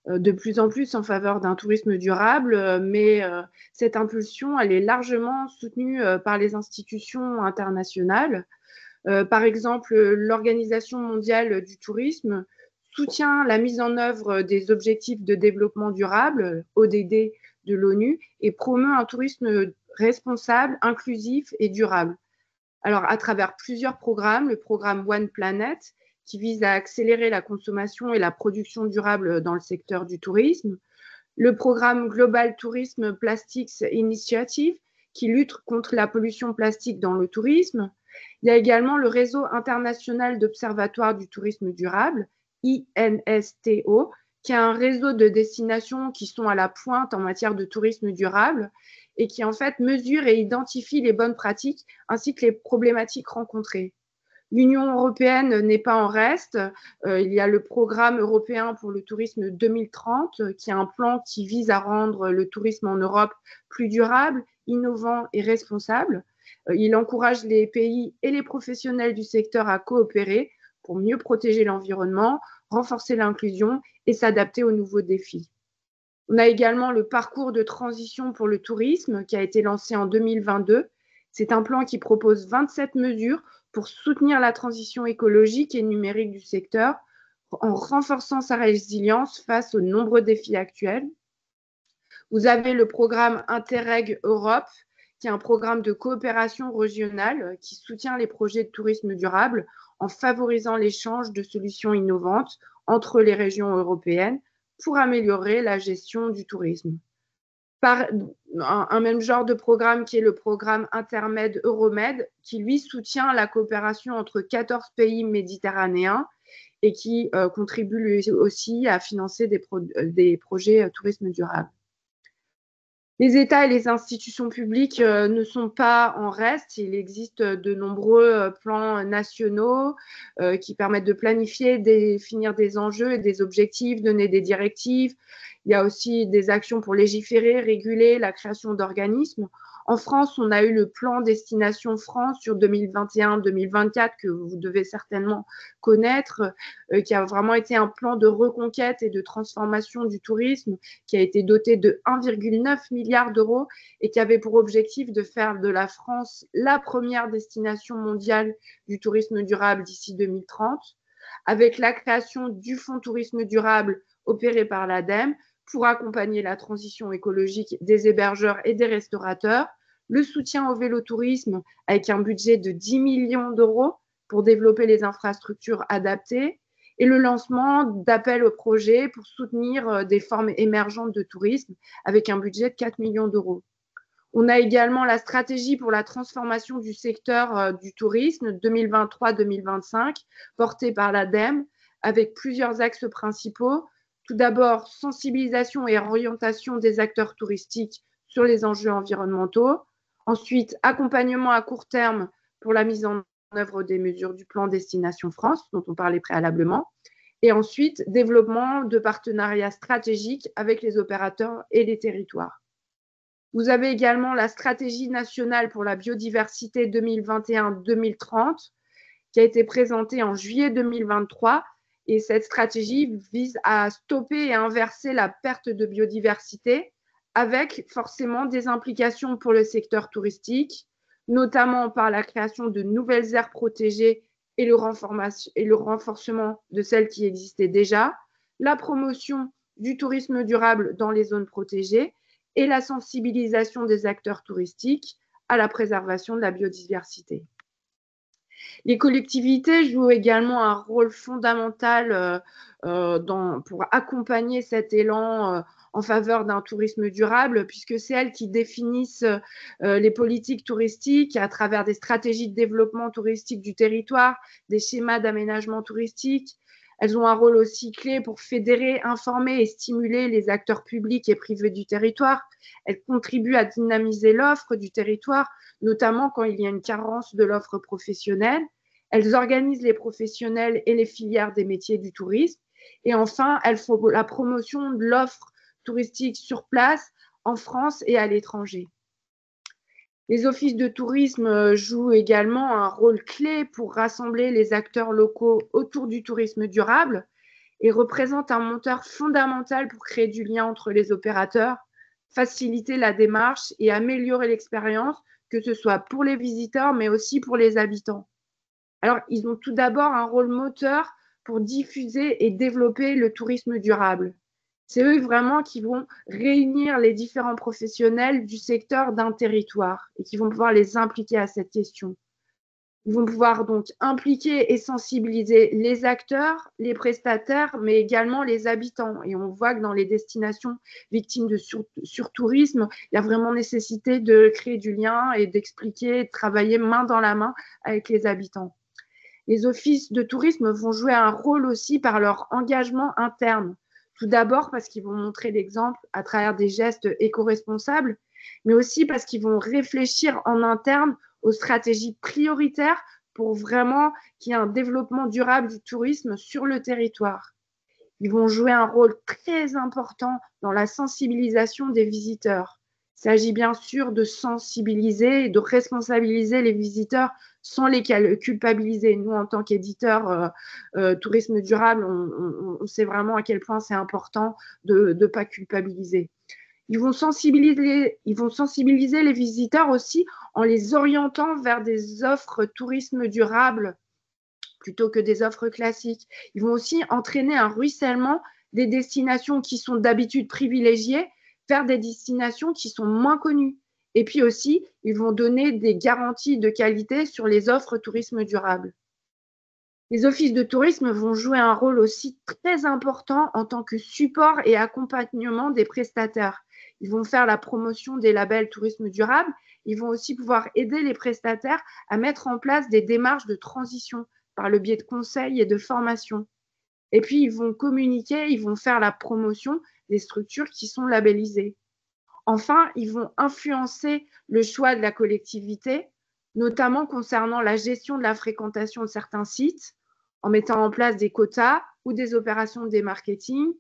de plus en plus en faveur d'un tourisme durable, mais cette impulsion, elle est largement soutenue par les institutions internationales. Par exemple, l'Organisation mondiale du tourisme soutient la mise en œuvre des objectifs de développement durable, ODD, de l'ONU, et promeut un tourisme responsable, inclusif et durable. Alors, à travers plusieurs programmes, le programme One Planet, qui vise à accélérer la consommation et la production durable dans le secteur du tourisme, le programme Global Tourism Plastics Initiative, qui lutte contre la pollution plastique dans le tourisme. Il y a également le réseau international d'observatoires du tourisme durable, INSTO, qui est un réseau de destinations qui sont à la pointe en matière de tourisme durable et qui en fait mesure et identifie les bonnes pratiques ainsi que les problématiques rencontrées. L'Union européenne n'est pas en reste. Il y a le programme européen pour le tourisme 2030, qui est un plan qui vise à rendre le tourisme en Europe plus durable, innovant et responsable. Il encourage les pays et les professionnels du secteur à coopérer pour mieux protéger l'environnement, renforcer l'inclusion et s'adapter aux nouveaux défis. On a également le parcours de transition pour le tourisme qui a été lancé en 2022. C'est un plan qui propose 27 mesures pour soutenir la transition écologique et numérique du secteur en renforçant sa résilience face aux nombreux défis actuels. Vous avez le programme Interreg Europe, qui est un programme de coopération régionale qui soutient les projets de tourisme durable en favorisant l'échange de solutions innovantes entre les régions européennes pour améliorer la gestion du tourisme. Par un même genre de programme qui est le programme Intermed Euromed, qui lui soutient la coopération entre 14 pays méditerranéens et qui contribue lui aussi à financer des projets tourisme durable. Les États et les institutions publiques ne sont pas en reste. Il existe de nombreux plans nationaux qui permettent de planifier, définir des enjeux et des objectifs, donner des directives. Il y a aussi des actions pour légiférer, réguler la création d'organismes. En France, on a eu le plan Destination France sur 2021-2024 que vous devez certainement connaître, qui a vraiment été un plan de reconquête et de transformation du tourisme qui a été doté de 1,9 milliard d'euros et qui avait pour objectif de faire de la France la première destination mondiale du tourisme durable d'ici 2030, avec la création du Fonds tourisme durable opéré par l'ADEME pour accompagner la transition écologique des hébergeurs et des restaurateurs, le soutien au vélotourisme avec un budget de 10 millions d'euros pour développer les infrastructures adaptées et le lancement d'appels au projet pour soutenir des formes émergentes de tourisme avec un budget de 4 millions d'euros. On a également la stratégie pour la transformation du secteur du tourisme 2023-2025 portée par l'ADEME avec plusieurs axes principaux. Tout d'abord, sensibilisation et orientation des acteurs touristiques sur les enjeux environnementaux. Ensuite, accompagnement à court terme pour la mise en œuvre des mesures du plan Destination France, dont on parlait préalablement. Et ensuite, développement de partenariats stratégiques avec les opérateurs et les territoires. Vous avez également la stratégie nationale pour la biodiversité 2021-2030 qui a été présentée en juillet 2023. Et cette stratégie vise à stopper et à inverser la perte de biodiversité avec forcément des implications pour le secteur touristique, notamment par la création de nouvelles aires protégées et le renforcement de celles qui existaient déjà, la promotion du tourisme durable dans les zones protégées et la sensibilisation des acteurs touristiques à la préservation de la biodiversité. Les collectivités jouent également un rôle fondamental pour accompagner cet élan en faveur d'un tourisme durable, puisque c'est elles qui définissent les politiques touristiques à travers des stratégies de développement touristique du territoire, des schémas d'aménagement touristique. Elles ont un rôle aussi clé pour fédérer, informer et stimuler les acteurs publics et privés du territoire. Elles contribuent à dynamiser l'offre du territoire, notamment quand il y a une carence de l'offre professionnelle. Elles organisent les professionnels et les filières des métiers du tourisme. Et enfin, elles font la promotion de l'offre touristique sur place en France et à l'étranger. Les offices de tourisme jouent également un rôle clé pour rassembler les acteurs locaux autour du tourisme durable et représentent un moteur fondamental pour créer du lien entre les opérateurs, faciliter la démarche et améliorer l'expérience, que ce soit pour les visiteurs, mais aussi pour les habitants. Alors, ils ont tout d'abord un rôle moteur pour diffuser et développer le tourisme durable. C'est eux vraiment qui vont réunir les différents professionnels du secteur d'un territoire et qui vont pouvoir les impliquer à cette question. Ils vont pouvoir donc impliquer et sensibiliser les acteurs, les prestataires, mais également les habitants. Et on voit que dans les destinations victimes de surtourisme, il y a vraiment nécessité de créer du lien et d'expliquer, de travailler main dans la main avec les habitants. Les offices de tourisme vont jouer un rôle aussi par leur engagement interne. Tout d'abord parce qu'ils vont montrer l'exemple à travers des gestes éco-responsables, mais aussi parce qu'ils vont réfléchir en interne aux stratégies prioritaires pour vraiment qu'il y ait un développement durable du tourisme sur le territoire. Ils vont jouer un rôle très important dans la sensibilisation des visiteurs. Il s'agit bien sûr de sensibiliser et de responsabiliser les visiteurs sans les culpabiliser. Nous, en tant qu'éditeurs tourisme durable, on sait vraiment à quel point c'est important de ne pas culpabiliser. Ils vont sensibiliser les visiteurs aussi en les orientant vers des offres tourisme durable plutôt que des offres classiques. Ils vont aussi entraîner un ruissellement des destinations qui sont d'habitude privilégiées vers des destinations qui sont moins connues. Et puis aussi, ils vont donner des garanties de qualité sur les offres tourisme durable. Les offices de tourisme vont jouer un rôle aussi très important en tant que support et accompagnement des prestataires. Ils vont faire la promotion des labels tourisme durable. Ils vont aussi pouvoir aider les prestataires à mettre en place des démarches de transition par le biais de conseils et de formation. Et puis, ils vont communiquer, ils vont faire la promotion des structures qui sont labellisées. Enfin, ils vont influencer le choix de la collectivité, notamment concernant la gestion de la fréquentation de certains sites, en mettant en place des quotas ou des opérations de marketing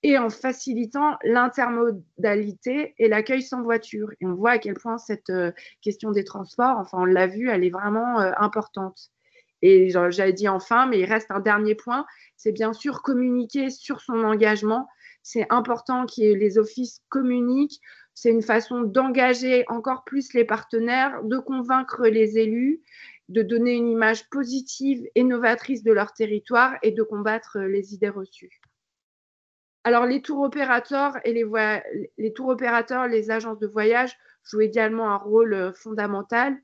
et en facilitant l'intermodalité et l'accueil sans voiture. Et on voit à quel point cette question des transports, enfin on l'a vu, elle est vraiment importante. Et j'avais dit enfin, mais il reste un dernier point, c'est bien sûr communiquer sur son engagement. C'est important que les offices communiquent. C'est une façon d'engager encore plus les partenaires, de convaincre les élus, de donner une image positive et novatrice de leur territoire et de combattre les idées reçues. Alors, les tours opérateurs et les tours opérateurs, les agences de voyage jouent également un rôle fondamental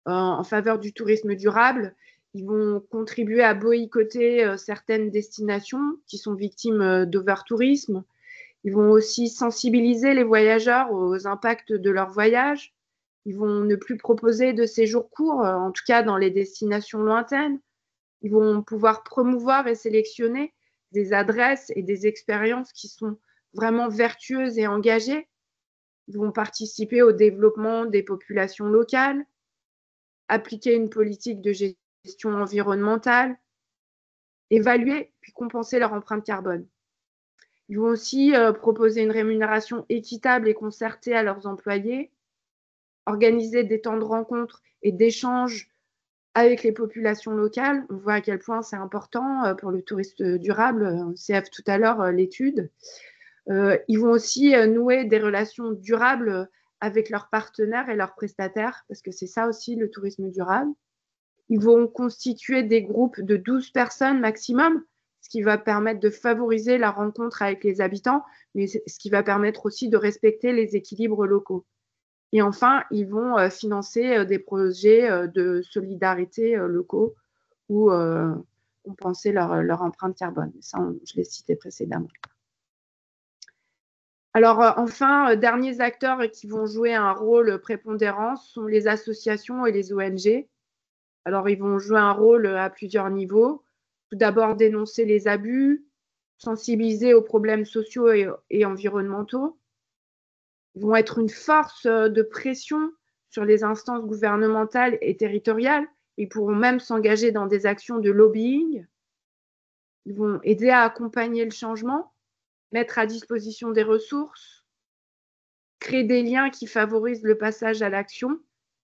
en faveur du tourisme durable. Ils vont contribuer à boycotter certaines destinations qui sont victimes d'overtourisme. Ils vont aussi sensibiliser les voyageurs aux impacts de leur voyage. Ils vont ne plus proposer de séjours courts, en tout cas dans les destinations lointaines. Ils vont pouvoir promouvoir et sélectionner des adresses et des expériences qui sont vraiment vertueuses et engagées. Ils vont participer au développement des populations locales, appliquer une politique de gestion environnementale, évaluer puis compenser leur empreinte carbone. Ils vont aussi proposer une rémunération équitable et concertée à leurs employés, organiser des temps de rencontre et d'échange avec les populations locales. On voit à quel point c'est important pour le tourisme durable. On CF tout à l'heure l'étude. Ils vont aussi nouer des relations durables avec leurs partenaires et leurs prestataires, parce que c'est ça aussi le tourisme durable. Ils vont constituer des groupes de 12 personnes maximum, ce qui va permettre de favoriser la rencontre avec les habitants, mais ce qui va permettre aussi de respecter les équilibres locaux. Et enfin, ils vont financer des projets de solidarité locaux ou compenser leur empreinte carbone. Ça, je l'ai cité précédemment. Alors, enfin, derniers acteurs qui vont jouer un rôle prépondérant sont les associations et les ONG. Alors, ils vont jouer un rôle à plusieurs niveaux. Tout d'abord, dénoncer les abus, sensibiliser aux problèmes sociaux et environnementaux. Ils vont être une force de pression sur les instances gouvernementales et territoriales. Ils pourront même s'engager dans des actions de lobbying. Ils vont aider à accompagner le changement, mettre à disposition des ressources, créer des liens qui favorisent le passage à l'action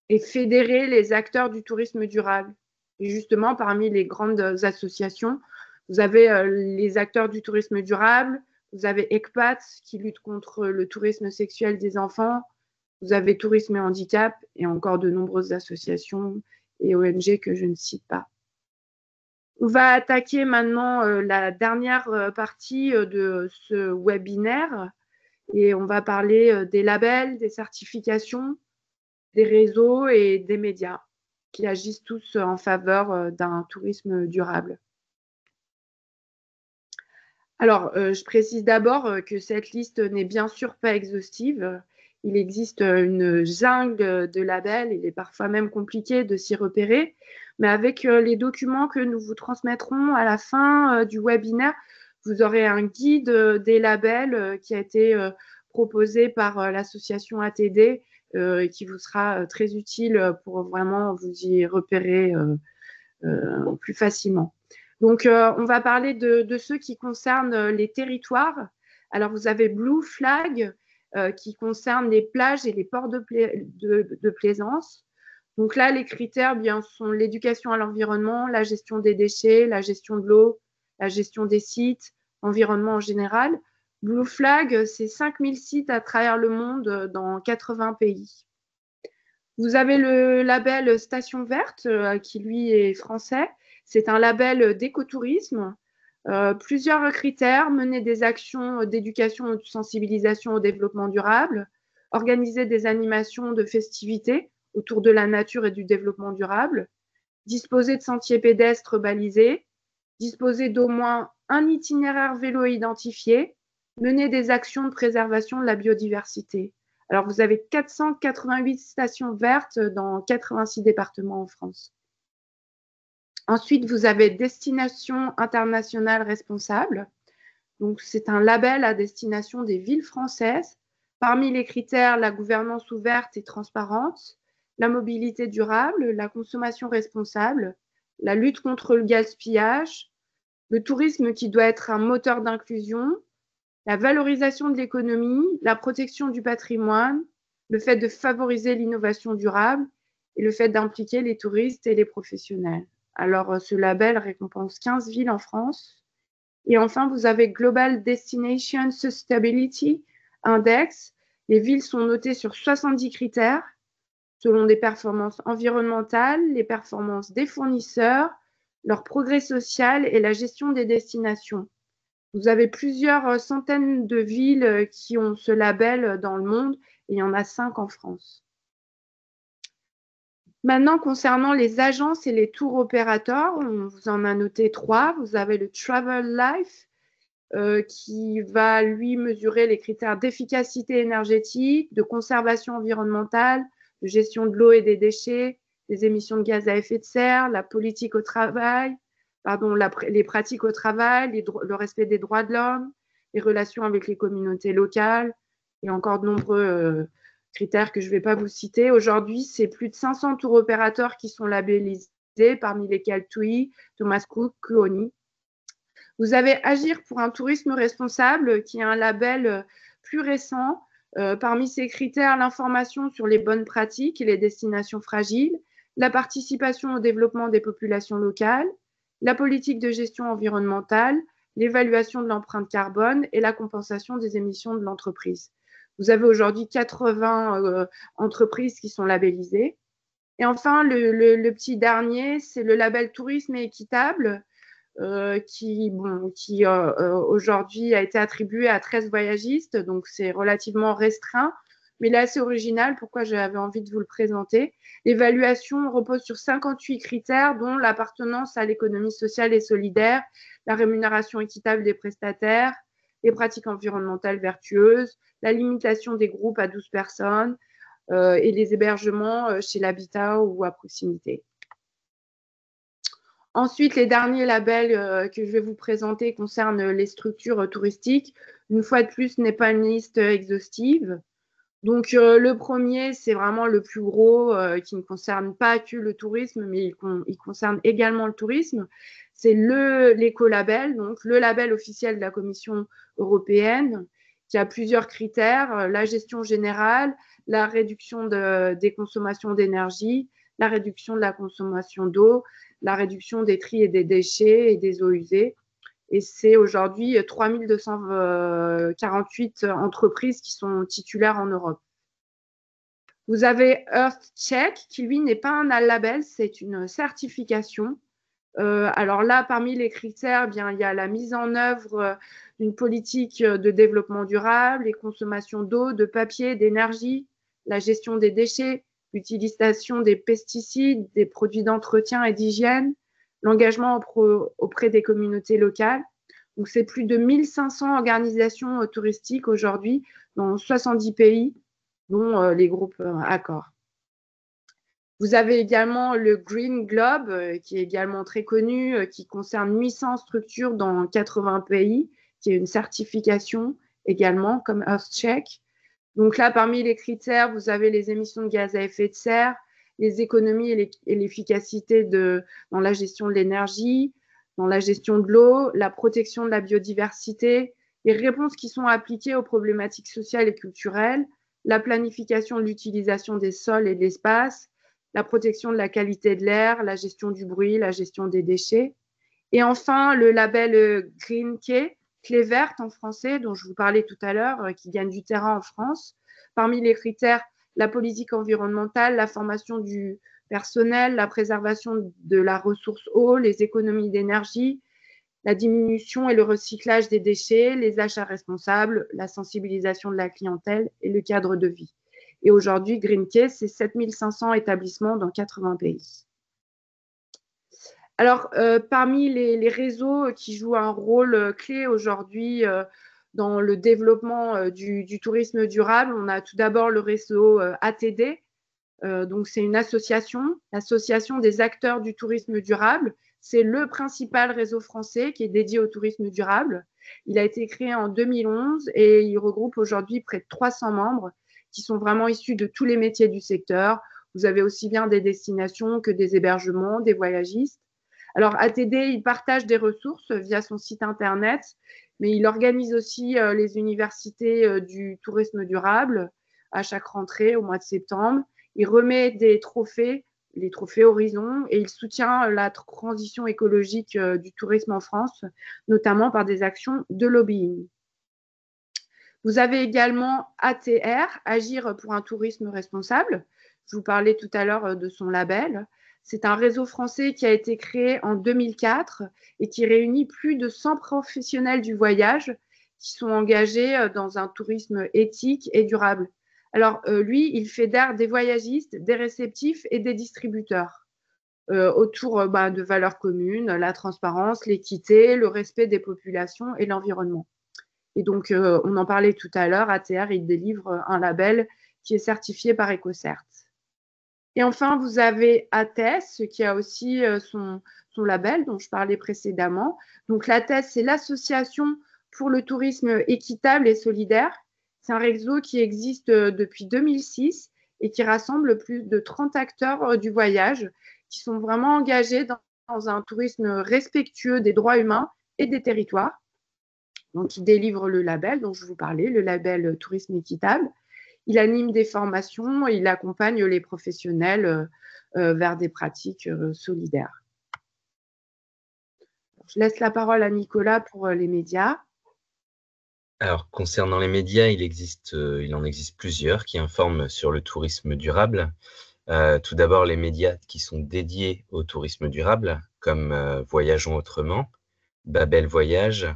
et fédérer les acteurs du tourisme durable. Et justement, parmi les grandes associations, vous avez les acteurs du tourisme durable, vous avez ECPAT qui lutte contre le tourisme sexuel des enfants, vous avez Tourisme et Handicap et encore de nombreuses associations et ONG que je ne cite pas. On va attaquer maintenant la dernière partie de ce webinaire et on va parler des labels, des certifications, des réseaux et des médias qui agissent tous en faveur d'un tourisme durable. Alors, je précise d'abord que cette liste n'est bien sûr pas exhaustive. Il existe une jungle de labels, il est parfois même compliqué de s'y repérer, mais avec les documents que nous vous transmettrons à la fin du webinaire, vous aurez un guide des labels qui a été proposé par l'association ATD et qui vous sera très utile pour vraiment vous y repérer plus facilement. Donc, on va parler de ceux qui concernent les territoires. Alors, vous avez Blue Flag qui concerne les plages et les ports de plaisance. Donc là, les critères bien, sont l'éducation à l'environnement, la gestion des déchets, la gestion de l'eau, la gestion des sites, l'environnement en général. Blue Flag, c'est 5000 sites à travers le monde dans 80 pays. Vous avez le label Station Verte, qui lui est français. C'est un label d'écotourisme. Plusieurs critères, mener des actions d'éducation et de sensibilisation au développement durable, organiser des animations de festivités autour de la nature et du développement durable, disposer de sentiers pédestres balisés, disposer d'au moins un itinéraire vélo identifié, mener des actions de préservation de la biodiversité. Alors, vous avez 488 stations vertes dans 86 départements en France. Ensuite, vous avez Destination internationale responsable. Donc, c'est un label à destination des villes françaises. Parmi les critères, la gouvernance ouverte et transparente, la mobilité durable, la consommation responsable, la lutte contre le gaspillage, le tourisme qui doit être un moteur d'inclusion, la valorisation de l'économie, la protection du patrimoine, le fait de favoriser l'innovation durable et le fait d'impliquer les touristes et les professionnels. Alors, ce label récompense 15 villes en France. Et enfin, vous avez Global Destination Sustainability Index. Les villes sont notées sur 70 critères selon des performances environnementales, les performances des fournisseurs, leur progrès social et la gestion des destinations. Vous avez plusieurs centaines de villes qui ont ce label dans le monde et il y en a 5 en France. Maintenant, concernant les agences et les tours opérateurs, on vous en a noté 3. Vous avez le Travel Life qui va, lui, mesurer les critères d'efficacité énergétique, de conservation environnementale, de gestion de l'eau et des déchets, des émissions de gaz à effet de serre, la politique au travail, les pratiques au travail, le respect des droits de l'homme, les relations avec les communautés locales et encore de nombreux critères que je ne vais pas vous citer. Aujourd'hui, c'est plus de 500 tours opérateurs qui sont labellisés, parmi lesquels TUI, Thomas Cook, Kuoni. Vous avez Agir pour un tourisme responsable, qui est un label plus récent. Parmi ces critères, l'information sur les bonnes pratiques et les destinations fragiles, la participation au développement des populations locales, la politique de gestion environnementale, l'évaluation de l'empreinte carbone et la compensation des émissions de l'entreprise. Vous avez aujourd'hui 80 entreprises qui sont labellisées. Et enfin, le petit dernier, c'est le label Tourisme et équitable, qui aujourd'hui a été attribué à 13 voyagistes, donc c'est relativement restreint, mais il est assez original. Pourquoi j'avais envie de vous le présenter? L'évaluation repose sur 58 critères, dont l'appartenance à l'économie sociale et solidaire, la rémunération équitable des prestataires, les pratiques environnementales vertueuses, la limitation des groupes à 12 personnes et les hébergements chez l'habitat ou à proximité. Ensuite, les derniers labels que je vais vous présenter concernent les structures touristiques. Une fois de plus, ce n'est pas une liste exhaustive. Donc, le premier, c'est vraiment le plus gros, qui ne concerne pas que le tourisme, mais il concerne également le tourisme. C'est l'écolabel, donc le label officiel de la Commission européenne, qui a plusieurs critères: la gestion générale, la réduction des consommations d'énergie, la réduction de la consommation d'eau, la réduction des tris et des déchets et des eaux usées. Et c'est aujourd'hui 3248 entreprises qui sont titulaires en Europe. Vous avez EarthCheck, qui lui n'est pas un label, c'est une certification. Alors là, parmi les critères, bien, il y a la mise en œuvre d'une politique de développement durable, les consommations d'eau, de papier, d'énergie, la gestion des déchets, l'utilisation des pesticides, des produits d'entretien et d'hygiène, l'engagement auprès des communautés locales. Donc, c'est plus de 1500 organisations touristiques aujourd'hui dans 70 pays, dont les groupes Accor. Vous avez également le Green Globe, qui est également très connu, qui concerne 800 structures dans 80 pays, qui est une certification également, comme EarthCheck. Donc là, parmi les critères, vous avez les émissions de gaz à effet de serre, les économies et l'efficacité dans la gestion de l'énergie, dans la gestion de l'eau, la protection de la biodiversité, les réponses qui sont appliquées aux problématiques sociales et culturelles, la planification de l'utilisation des sols et de l'espace, la protection de la qualité de l'air, la gestion du bruit, la gestion des déchets. Et enfin, le label Green Key, clé verte en français, dont je vous parlais tout à l'heure, qui gagne du terrain en France. Parmi les critères, la politique environnementale, la formation du personnel, la préservation de la ressource eau, les économies d'énergie, la diminution et le recyclage des déchets, les achats responsables, la sensibilisation de la clientèle et le cadre de vie. Et aujourd'hui, Greencase, c'est 7500 établissements dans 80 pays. Alors, parmi les réseaux qui jouent un rôle clé aujourd'hui dans le développement du tourisme durable, on a tout d'abord le réseau ATD. Donc, c'est une association, l'association des acteurs du tourisme durable. C'est le principal réseau français qui est dédié au tourisme durable. Il a été créé en 2011 et il regroupe aujourd'hui près de 300 membres qui sont vraiment issus de tous les métiers du secteur. Vous avez aussi bien des destinations que des hébergements, des voyagistes. Alors, ATD, il partage des ressources via son site internet, mais il organise aussi les universités du tourisme durable à chaque rentrée au mois de septembre. Il remet des trophées, les trophées Horizon, et il soutient la transition écologique du tourisme en France, notamment par des actions de lobbying. Vous avez également ATR, Agir pour un tourisme responsable. Je vous parlais tout à l'heure de son label. C'est un réseau français qui a été créé en 2004 et qui réunit plus de 100 professionnels du voyage qui sont engagés dans un tourisme éthique et durable. Alors, lui, il fédère des voyagistes, des réceptifs et des distributeurs autour de valeurs communes, la transparence, l'équité, le respect des populations et l'environnement. Et donc, on en parlait tout à l'heure, ATR, il délivre un label qui est certifié par EcoCert. Et enfin, vous avez ATES, qui a aussi son label dont je parlais précédemment. Donc, l'ATES, c'est l'Association pour le tourisme équitable et solidaire. C'est un réseau qui existe depuis 2006 et qui rassemble plus de 30 acteurs du voyage qui sont vraiment engagés dans un tourisme respectueux des droits humains et des territoires. Donc, il délivre le label dont je vous parlais, le label tourisme équitable. Il anime des formations et il accompagne les professionnels vers des pratiques solidaires. Je laisse la parole à Nicolas pour les médias. Alors, concernant les médias, il en existe plusieurs qui informent sur le tourisme durable. Tout d'abord, les médias qui sont dédiés au tourisme durable, comme Voyageons autrement, Babel Voyage,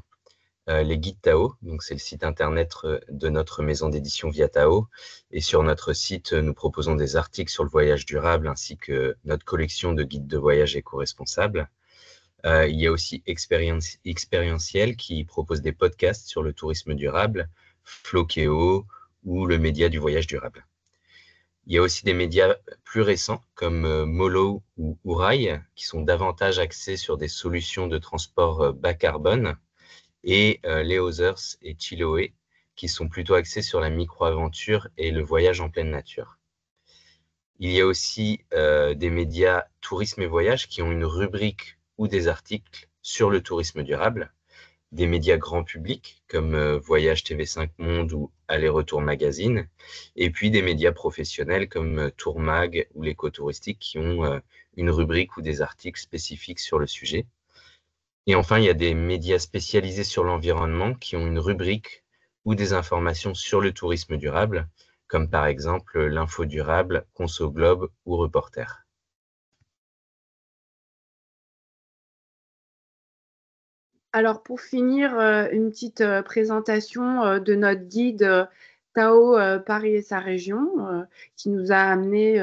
les guides Tao, donc c'est le site internet de notre maison d'édition Via Tao. Et sur notre site, nous proposons des articles sur le voyage durable ainsi que notre collection de guides de voyage éco-responsables. Il y a aussi Expérientiel qui propose des podcasts sur le tourisme durable, Flokeo ou le média du voyage durable. Il y a aussi des médias plus récents comme Molo ou Ourail qui sont davantage axés sur des solutions de transport bas carbone, et les Others et Chiloé qui sont plutôt axés sur la micro-aventure et le voyage en pleine nature. Il y a aussi des médias tourisme et voyage qui ont une rubrique ou des articles sur le tourisme durable, des médias grand public comme Voyage TV5 Monde ou Aller-Retour Magazine, et puis des médias professionnels comme Tourmag ou l'éco-touristique qui ont une rubrique ou des articles spécifiques sur le sujet. Et enfin, il y a des médias spécialisés sur l'environnement qui ont une rubrique ou des informations sur le tourisme durable, comme par exemple l'Info Durable, Conso Globe ou Reporter. Alors, pour finir, une petite présentation de notre guide Tao Paris et sa région, qui nous a amené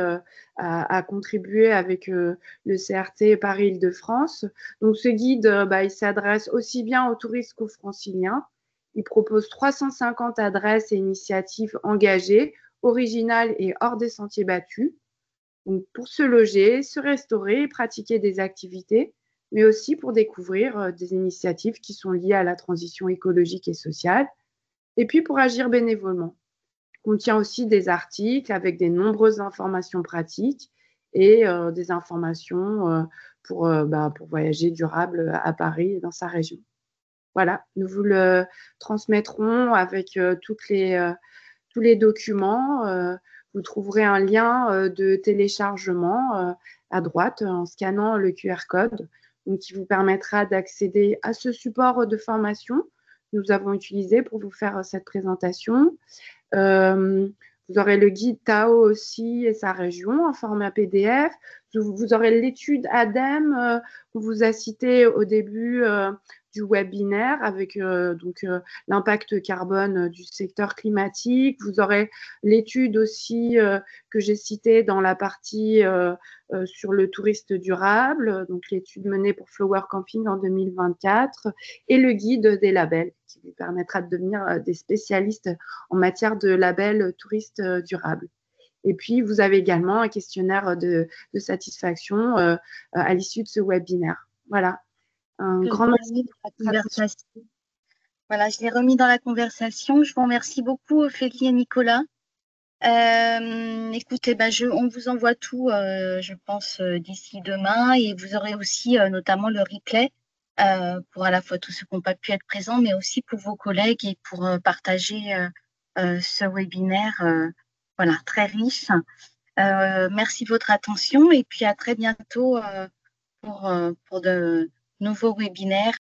à contribuer avec le CRT Paris-Île-de-France. Donc, ce guide, il s'adresse aussi bien aux touristes qu'aux franciliens. Il propose 350 adresses et initiatives engagées, originales et hors des sentiers battus. Donc, pour se loger, se restaurer et pratiquer des activités, mais aussi pour découvrir des initiatives qui sont liées à la transition écologique et sociale, et puis pour agir bénévolement. Il contient aussi des articles avec de nombreuses informations pratiques et des informations pour voyager durable à Paris et dans sa région. Voilà, nous vous le transmettrons avec tous les documents. Vous trouverez un lien de téléchargement à droite en scannant le QR code, donc qui vous permettra d'accéder à ce support de formation nous avons utilisé pour vous faire cette présentation. Vous aurez le guide Tao aussi et sa région en format PDF. Vous aurez l'étude ADEME qu'on vous a citée au début du webinaire avec l'impact carbone du secteur climatique. Vous aurez l'étude aussi que j'ai citée dans la partie sur le tourisme durable, donc l'étude menée pour Flower Camping en 2024 et le guide des labels qui vous permettra de devenir des spécialistes en matière de label touriste durable. Et puis, vous avez également un questionnaire de satisfaction à l'issue de ce webinaire. Voilà. Un grand merci. Voilà, je l'ai remis dans la conversation. Je vous remercie beaucoup, Ophélie et Nicolas. Écoutez, on vous envoie tout, je pense, d'ici demain. Et vous aurez aussi notamment le replay pour à la fois tous ceux qui n'ont pas pu être présents, mais aussi pour vos collègues et pour partager ce webinaire voilà, très riche. Merci de votre attention et puis à très bientôt pour de nouveaux webinaires.